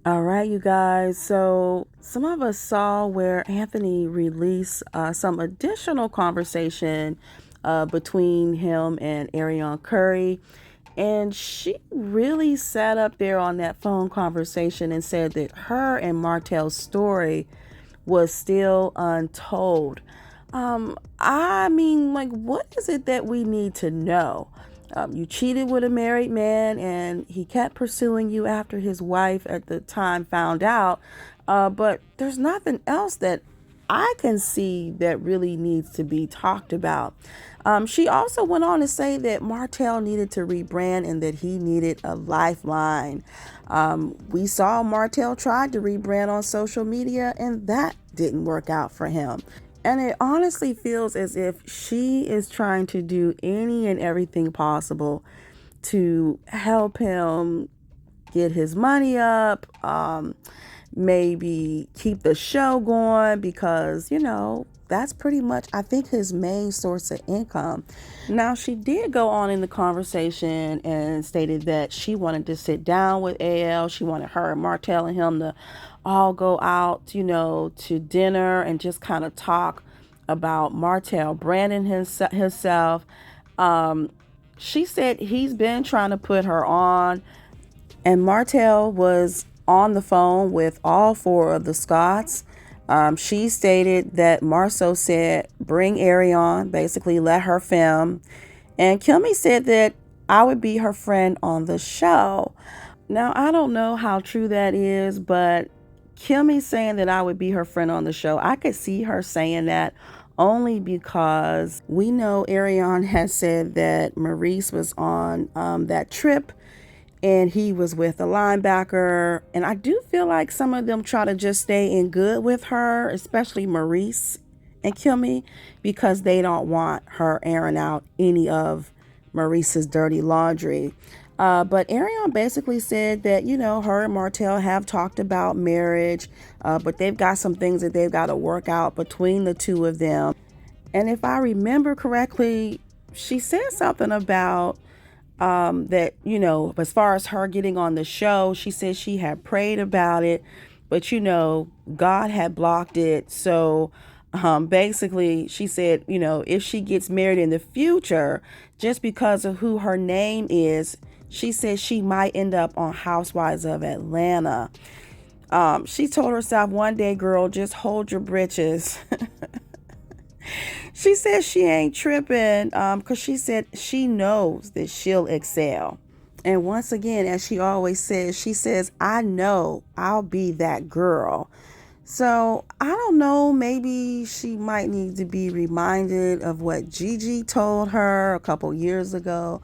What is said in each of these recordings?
All right, you guys. So, some of us saw where Anthony released some additional conversation between him and Arion Curry. And she really sat up there on that phone conversation and said that her and Martell's story was still untold. I mean, like, what is it that we need to know? You cheated with a married man, and he kept pursuing you after his wife at the time found out. But there's nothing else that I can see that really needs to be talked about. She also went on to say that Martell needed to rebrand and that he needed a lifeline. We saw Martell tried to rebrand on social media, and that didn't work out for him. And it honestly feels as if she is trying to do any and everything possible to help him get his money up, maybe keep the show going because, that's pretty much, I think, his main source of income. Now, she did go on in the conversation and stated that she wanted to sit down with AL. She wanted her and Martell and him to all go out, to dinner and just kind of talk about Martell branding himself. She said he's been trying to put her on, and Martell was on the phone with all four of the Scotts. She stated that Marceau said, bring Arion, basically let her film. And Kimmy said that I would be her friend on the show. Now, I don't know how true that is, but Kimmy saying that I would be her friend on the show, I could see her saying that only because we know Arion has said that Maurice was on that trip and he was with a linebacker. And I do feel like some of them try to just stay in good with her, especially Maurice and Kimmy, because they don't want her airing out any of Maurice's dirty laundry. But Arion basically said that, her and Martell have talked about marriage, but they've got some things that they've got to work out between the two of them. And if I remember correctly, she said something about that, as far as her getting on the show, she said she had prayed about it, but, God had blocked it. So basically, she said, if she gets married in the future, just because of who her name is, she said she might end up on Housewives of Atlanta. She told herself one day, girl, just hold your britches. She says she ain't tripping because she said she knows that she'll excel. And once again, as she always says, she says, I know I'll be that girl. So I don't know, maybe she might need to be reminded of what Gigi told her a couple years ago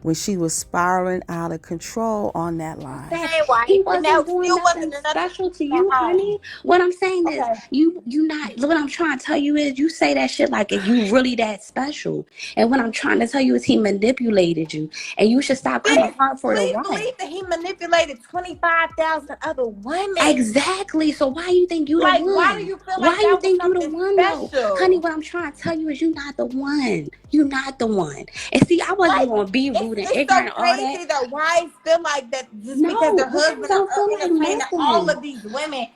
when she was spiraling out of control on that line. That Hey, wife, he but wasn't now doing still nothing wasn't enough special to at you, home. honey. What I'm saying is, Okay. you not. What I'm trying to tell you is, you say that shit like if you really that special. And what I'm trying to tell you is, he manipulated you, and you should stop coming hard for the Please right. believe that he manipulated 25,000 other women. Exactly. So why you think you the Like, why do one? you feel Why like you that was think you the something one though, honey? special? What I'm trying to tell you is, you not the one. You not the one. And see, I wasn't Like, gonna be it's rude and it's so ignorant and all that. crazy that wives feel like that just because No, their wives husband don't are feel like entertaining all nothing. of these women.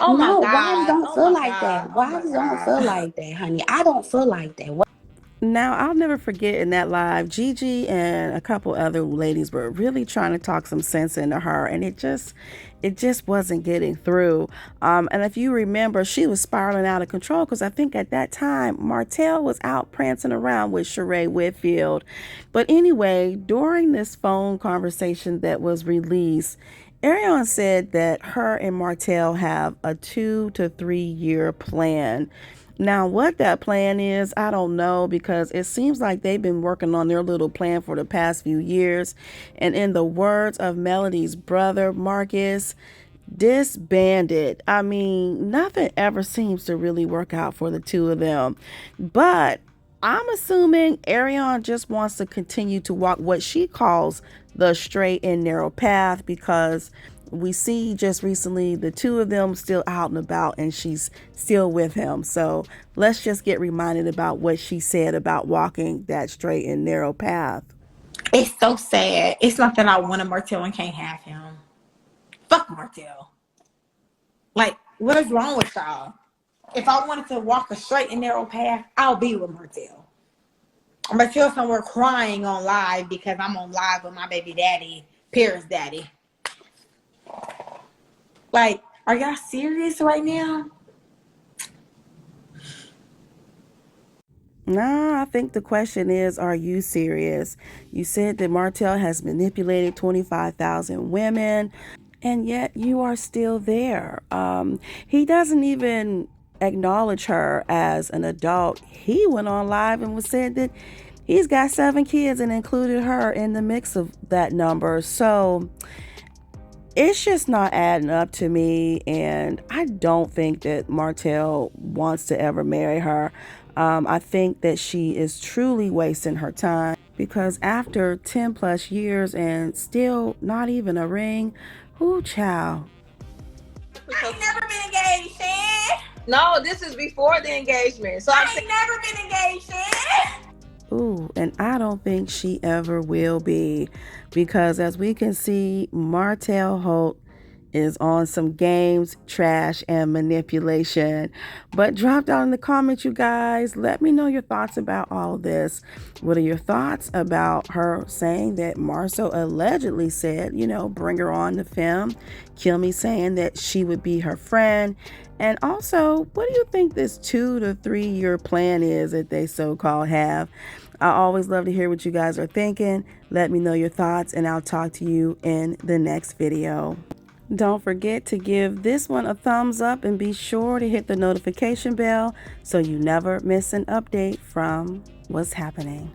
Oh my No, wives God. don't Oh feel my like God. that. Oh my Wives don't feel God. like that, honey. I don't feel like that. Now, I'll never forget in that live, Gigi and a couple other ladies were really trying to talk some sense into her, and it just wasn't getting through. And if you remember, she was spiraling out of control because I think at that time Martell was out prancing around with Sheree Whitfield. But anyway, during this phone conversation that was released, Arion said that her and Martell have a 2 to 3 year plan. Now, what that plan is, I don't know because it seems like they've been working on their little plan for the past few years. And in the words of Melody's brother, Marcus, disbanded. I mean, nothing ever seems to really work out for the two of them. But I'm assuming Arion just wants to continue to walk what she calls the straight and narrow path because we see just recently the two of them still out and about and she's still with him. So let's just get reminded about what she said about walking that straight and narrow path. It's so sad. It's not that I want a Martell and can't have him. Fuck Martell. Like, what is wrong with y'all? If I wanted to walk a straight and narrow path, I'll be with Martell. Martell somewhere crying on live because I'm on live with my baby daddy, Paris daddy. Like, are y'all serious right now? Nah, I think the question is, are you serious? You said that Martell has manipulated 25,000 women, and yet you are still there. He doesn't even acknowledge her as an adult. He went on live and was said that he's got 7 kids and included her in the mix of that number. So it's just not adding up to me, and I don't think that Martell wants to ever marry her. I think that she is truly wasting her time because after 10 plus years and still not even a ring, whoo child. I ain't never been engaged, Shan. No, this is before the engagement. So I ain't never been engaged, Shan. Ooh, and I don't think she ever will be, because as we can see, Martell Holt is on some games, trash, and manipulation. But drop down in the comments, you guys. Let me know your thoughts about all of this. What are your thoughts about her saying that Marceau allegedly said, bring her on the film? Kilmy saying that she would be her friend. And also, what do you think this 2 to 3 year plan is that they so-called have? I always love to hear what you guys are thinking. Let me know your thoughts, and I'll talk to you in the next video. Don't forget to give this one a thumbs up and be sure to hit the notification bell so you never miss an update from what's happening.